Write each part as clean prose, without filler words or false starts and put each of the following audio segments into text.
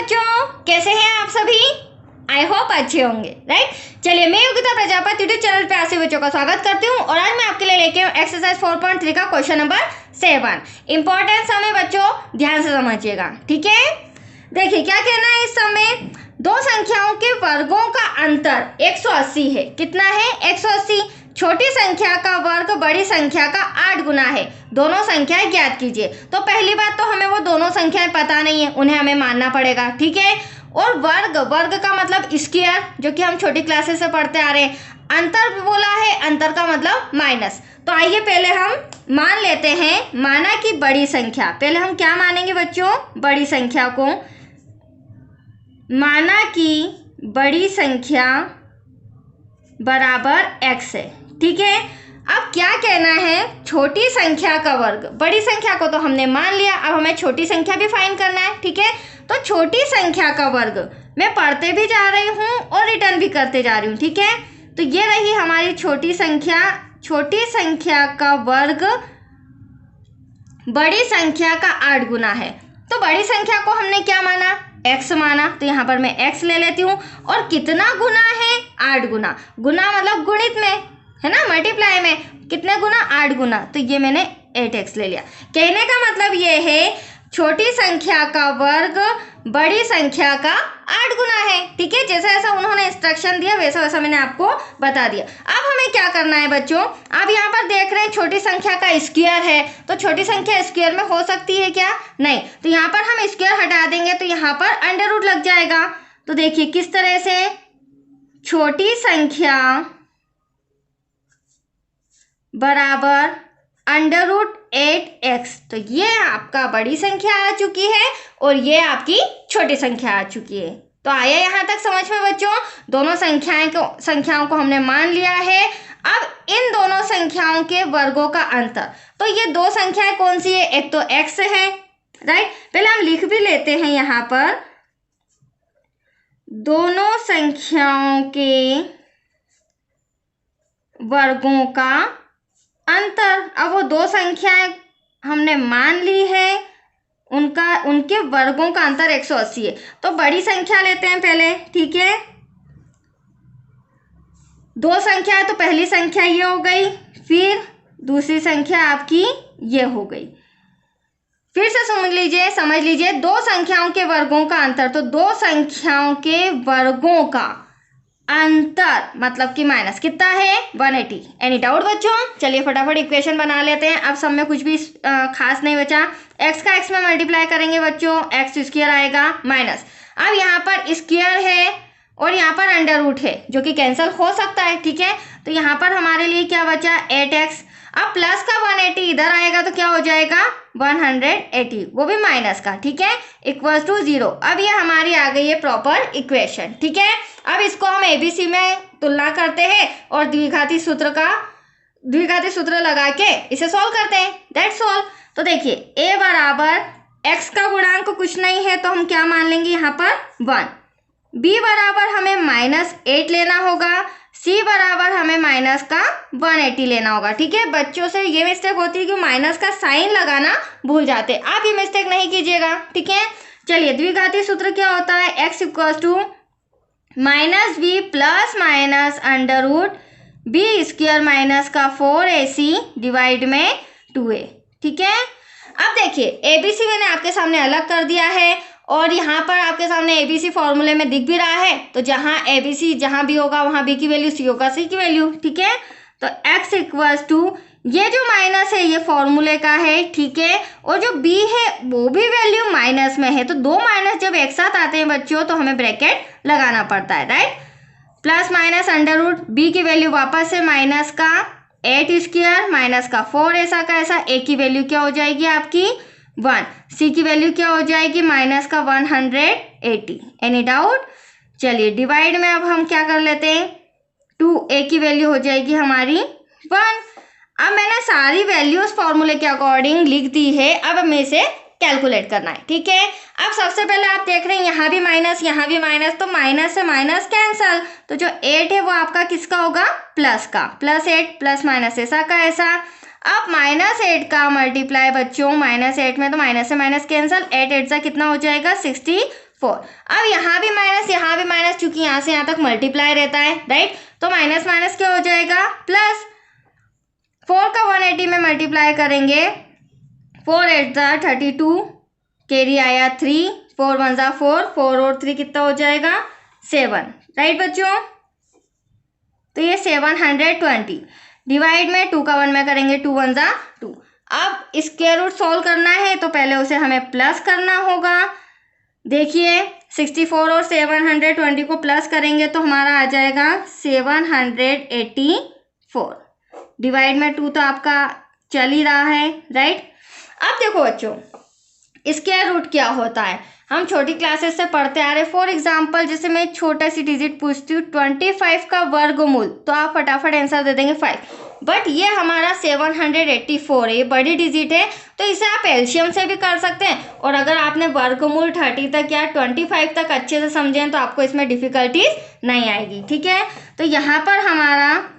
बच्चों, कैसे हैं आप सभी? आई होप अच्छे होंगे, राइट। चलिए, मैं योगिता प्रजापति यूट्यूब चैनल पे आसे बच्चों का स्वागत करती हूँ और आज मैं आपके लिए लेके हूँ एक्सरसाइज 4.3 का क्वेश्चन नंबर 7। इंपॉर्टेंट समय बच्चों ध्यान से समझिएगा, ठीक है। देखिए क्या कहना है इस समय, दो संख्याओं के वर्गों का अंतर 180 है। कितना है? 180। छोटी संख्या का वर्ग बड़ी संख्या का 8 गुना है। दोनों संख्याएं ज्ञात कीजिए। तो पहली बात तो हमें वो दोनों संख्याएं पता नहीं है, उन्हें हमें मानना पड़ेगा, ठीक है। और वर्ग, वर्ग का मतलब स्क्वायर, जो कि हम छोटी क्लासेस से पढ़ते आ रहे हैं। अंतर भी बोला है, अंतर का मतलब माइनस। तो आइए पहले हम मान लेते हैं, माना कि बड़ी संख्या, पहले हम क्या मानेंगे बच्चों? बड़ी संख्या को। माना कि बड़ी संख्या बराबर x है, ठीक है। अब क्या कहना है? छोटी संख्या का वर्ग। बड़ी संख्या को तो हमने मान लिया, अब हमें छोटी संख्या भी फाइंड करना है, ठीक है। तो छोटी संख्या का वर्ग मैं पढ़ते भी जा रही हूँ और रिटर्न भी करते जा रही हूँ, ठीक है। तो ये रही हमारी छोटी संख्या। छोटी संख्या का वर्ग बड़ी संख्या का 8 गुना है। तो बड़ी संख्या को हमने क्या माना? x माना। तो यहाँ पर मैं x ले लेती हूँ। और कितना गुना है? 8 गुना। गुना मतलब गुणित में, है ना, मल्टीप्लाई में। कितने गुना? 8 गुना। तो ये मैंने 8x ले लिया। कहने का मतलब ये है छोटी संख्या का वर्ग बड़ी संख्या का 8 गुना है, ठीक है। जैसा जैसा उन्होंने इंस्ट्रक्शन दिया वैसा वैसा मैंने आपको बता दिया। अब हमें क्या करना है बच्चों? आप यहाँ पर देख रहे हैं छोटी संख्या का स्क्वायर है, तो छोटी संख्या स्क्वायर में हो सकती है क्या? नहीं। तो यहाँ पर हम स्क्वायर हटा देंगे तो यहाँ पर अंडर रूट लग जाएगा। तो देखिए किस तरह से, छोटी संख्या बराबर अंडर रूट 8x। तो ये आपका बड़ी संख्या आ चुकी है और ये आपकी छोटी संख्या आ चुकी है। तो आया यहाँ तक समझ में बच्चों? दोनों संख्याओं को हमने मान लिया है। अब इन दोनों संख्याओं के वर्गों का अंतर। तो ये दो संख्याएं कौन सी है? एक तो x है, राइट। पहले हम लिख भी लेते हैं यहाँ पर, दोनों संख्याओं के वर्गों का अंतर। अब वो दो संख्याएं हमने मान ली है, उनके वर्गों का अंतर 180 है। तो बड़ी संख्या लेते हैं पहले, ठीक है। दो संख्या है तो पहली संख्या ये हो गई, फिर दूसरी संख्या आपकी ये हो गई। फिर से समझ लीजिए दो संख्याओं के वर्गों का अंतर। तो दो संख्याओं के वर्गों का अंतर मतलब कि माइनस कितना है? 180। एनी डाउट बच्चों? चलिए फटाफट इक्वेशन बना लेते हैं। अब सब में कुछ भी खास नहीं बचा। x का x में मल्टीप्लाई करेंगे बच्चों, x स्क्वायर आएगा माइनस। अब यहाँ पर स्क्वायर है और यहाँ पर अंडर रूट है, जो कि कैंसिल हो सकता है, ठीक है। तो यहाँ पर हमारे लिए क्या बचा? 8x। अब प्लस का 180 इधर आएगा तो क्या हो जाएगा? 180, वो भी माइनस का, ठीक है, इक्वल्स टू 0। अब ये हमारी आ गई है प्रॉपर इक्वेशन, ठीक है। अब इसको हम एबीसी में तुलना करते हैं और द्विघाती सूत्र लगा के इसे सॉल्व करते हैं। That's all. तो देखिए a बराबर x का गुणांक कुछ नहीं है तो हम क्या मान लेंगे यहाँ पर? 1। b बराबर हमें -8 लेना होगा। c बराबर हमें माइनस का 180 लेना होगा, ठीक है। बच्चों से ये मिस्टेक होती है कि माइनस का साइन लगाना भूल जाते हैं। आप ये मिस्टेक नहीं कीजिएगा, ठीक है। चलिए द्विघाती सूत्र क्या होता है? x equals to -b plus minus under root b square minus का 4ac डिवाइड में 2a, ठीक है। अब देखिए abc मैंने आपके सामने अलग कर दिया है और यहाँ पर आपके सामने abc फॉर्मूले में दिख भी रहा है। तो जहाँ abc जहाँ भी होगा वहाँ b की वैल्यू, c होगा c की वैल्यू, ठीक है। तो x इक्वल्स टू, ये जो माइनस है ये फॉर्मूले का है, ठीक है। और जो b है वो भी वैल्यू माइनस में है। तो दो माइनस जब एक साथ आते हैं बच्चों तो हमें ब्रैकेट लगाना पड़ता है, right. Plus minus under root, b की वैल्यू वापस से माइनस का 8 स्क्वायर माइनस का 4 ऐसा का ऐसा। a की वैल्यू क्या हो जाएगी आपकी? 1। c की वैल्यू क्या हो जाएगी? माइनस का 180। Any doubt? चलिए डिवाइड में अब हम क्या कर लेते हैं, 2a की वैल्यू हो जाएगी हमारी 1। अब मैंने सारी वैल्यूज फॉर्मूले के अकॉर्डिंग लिख दी है। अब हमें इसे कैलकुलेट करना है, ठीक है। अब सबसे पहले आप देख रहे हैं यहाँ भी माइनस यहाँ भी माइनस, तो माइनस से माइनस कैंसल। तो जो 8 है वो आपका किसका होगा? प्लस का। +8 प्लस माइनस ऐसा का ऐसा। अब -8 का मल्टीप्लाई बच्चों, -8 में तो माइनस से माइनस कैंसल, 8 8 सा कितना हो जाएगा? 64। 4। अब यहाँ भी माइनस, चूंकि यहाँ से यहाँ तक मल्टीप्लाई रहता है, राइट, तो माइनस माइनस क्या हो जाएगा, प्लस। 4 का 180 में मल्टीप्लाई करेंगे, 4 8 जा 32, कैरी आया 3, 4 1 जा 4, 4 और 3 कितना हो जाएगा, 7, राइट बच्चों। तो ये 720 डिवाइड में 2 का 1 में करेंगे, 2 1 जा 2। अब स्क्वायर रूट सॉल्व करना है तो पहले उसे हमें प्लस करना होगा। देखिए 64 और 720 को प्लस करेंगे तो हमारा आ जाएगा 784। डिवाइड में 2 तो आपका चल ही रहा है, राइट। अब देखो बच्चों, स्क्वायर रूट क्या होता है, हम छोटी क्लासेस से पढ़ते आ रहे। फॉर एग्जाम्पल जैसे मैं एक छोटा सी डिजिट पूछती हूँ 25 का वर्गमूल, तो आप फटाफट आंसर दे देंगे 5। बट ये हमारा 784 है, ये बड़ी डिजिट है, तो इसे आप एलसीएम से भी कर सकते हैं। और अगर आपने वर्गमूल 30 तक या 25 तक अच्छे से समझें तो आपको इसमें डिफिकल्टीज नहीं आएगी, ठीक है। तो यहाँ पर हमारा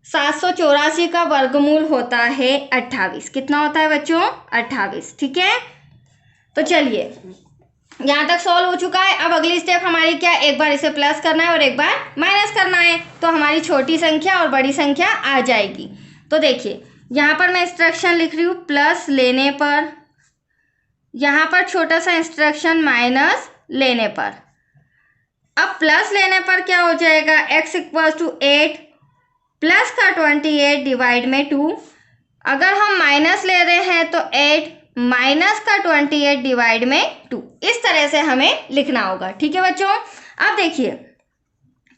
784 का वर्गमूल होता है 28। कितना होता है बच्चों, 28, ठीक है। तो चलिए यहाँ तक सॉल्व हो चुका है। अब अगली स्टेप हमारी क्या, एक बार इसे प्लस करना है और एक बार माइनस करना है, तो हमारी छोटी संख्या और बड़ी संख्या आ जाएगी। तो देखिए यहाँ पर मैं इंस्ट्रक्शन लिख रही हूँ प्लस लेने पर, यहाँ पर छोटा सा इंस्ट्रक्शन माइनस लेने पर। अब प्लस लेने पर क्या हो जाएगा, x इक्वल टू 8 प्लस का 28 डिवाइड में 2। अगर हम माइनस ले रहे हैं तो 8 माइनस का 28 डिवाइड में 2। इस तरह से हमें लिखना होगा, ठीक है बच्चों। अब देखिए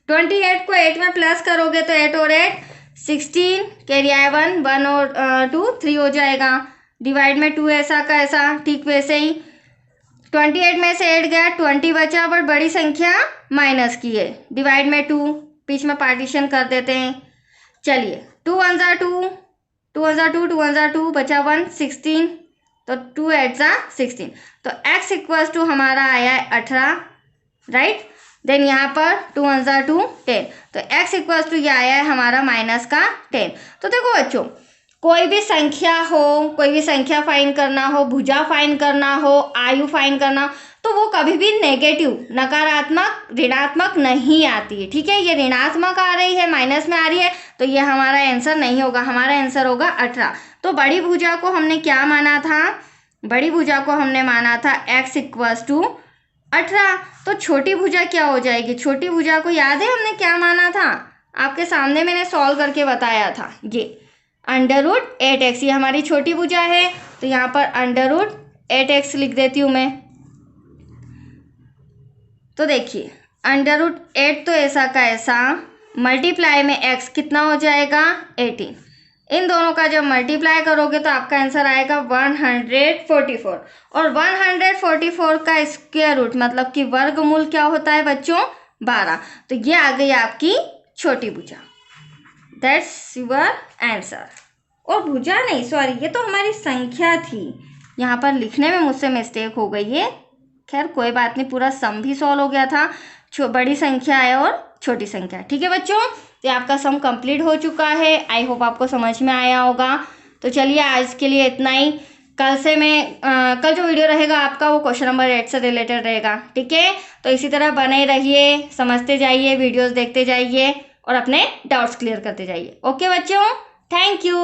28 को 8 में प्लस करोगे तो 8 और 8 16, कैरी आया 1, 1 और 2 3 हो जाएगा, डिवाइड में 2 ऐसा का ऐसा। ठीक वैसे ही 28 में से 8 गया, 20 बचा, बट बड़ी संख्या माइनस की है, डिवाइड में 2, बीच में पार्टीशन कर देते हैं। चलिए 2 1 जा 2, 2 1 जा 2, 2 1 जा 2, बचा 1 16, तो 2 8 जा 16। तो x इक्वल टू हमारा आया है 18, राइट। देन यहाँ पर 2 1 जा 2 10, तो x इक्वल टू यह आया है हमारा माइनस का 10। तो देखो बच्चों, कोई भी संख्या हो, कोई भी संख्या फाइंड करना हो, भुजा फाइंड करना हो, आयु फाइंड करना, तो वो कभी भी नेगेटिव, नकारात्मक, ऋणात्मक नहीं आती है, ठीक है। ये ऋणात्मक आ रही है, माइनस में आ रही है, तो ये हमारा आंसर नहीं होगा, हमारा आंसर होगा 18। तो बड़ी भुजा को हमने क्या माना था, बड़ी भुजा को हमने माना था x इक्वल्स टू 18। तो छोटी भुजा क्या हो जाएगी, छोटी भुजा को याद है हमने क्या माना था, आपके सामने मैंने सॉल्व करके बताया था, ये √8x, ये हमारी छोटी भुजा है। तो यहाँ पर √8x लिख देती हूँ मैं। तो देखिए √8 तो ऐसा का ऐसा, मल्टीप्लाई में x कितना हो जाएगा 18। इन दोनों का जब मल्टीप्लाई करोगे तो आपका आंसर आएगा 144। और 144 का स्क्वायर रूट मतलब कि वर्गमूल क्या होता है बच्चों, 12। तो ये आ गई आपकी छोटी भुजा, दैट्स योर आंसर। और भुजा नहीं, सॉरी, ये तो हमारी संख्या थी, यहाँ पर लिखने में मुझसे मिस्टेक हो गई है। खैर कोई बात नहीं, पूरा सम भी सॉल्व हो गया था, बड़ी संख्या है और छोटी संख्या, ठीक है बच्चों। तो आपका सम कंप्लीट हो चुका है, आई होप आपको समझ में आया होगा। तो चलिए आज के लिए इतना ही। कल से मैं कल जो वीडियो रहेगा आपका वो क्वेश्चन नंबर 8 से रिलेटेड रहेगा, ठीक है। तो इसी तरह बने रहिए, समझते जाइए, वीडियोस देखते जाइए और अपने डाउट्स क्लियर करते जाइए। ओके बच्चों, थैंक यू।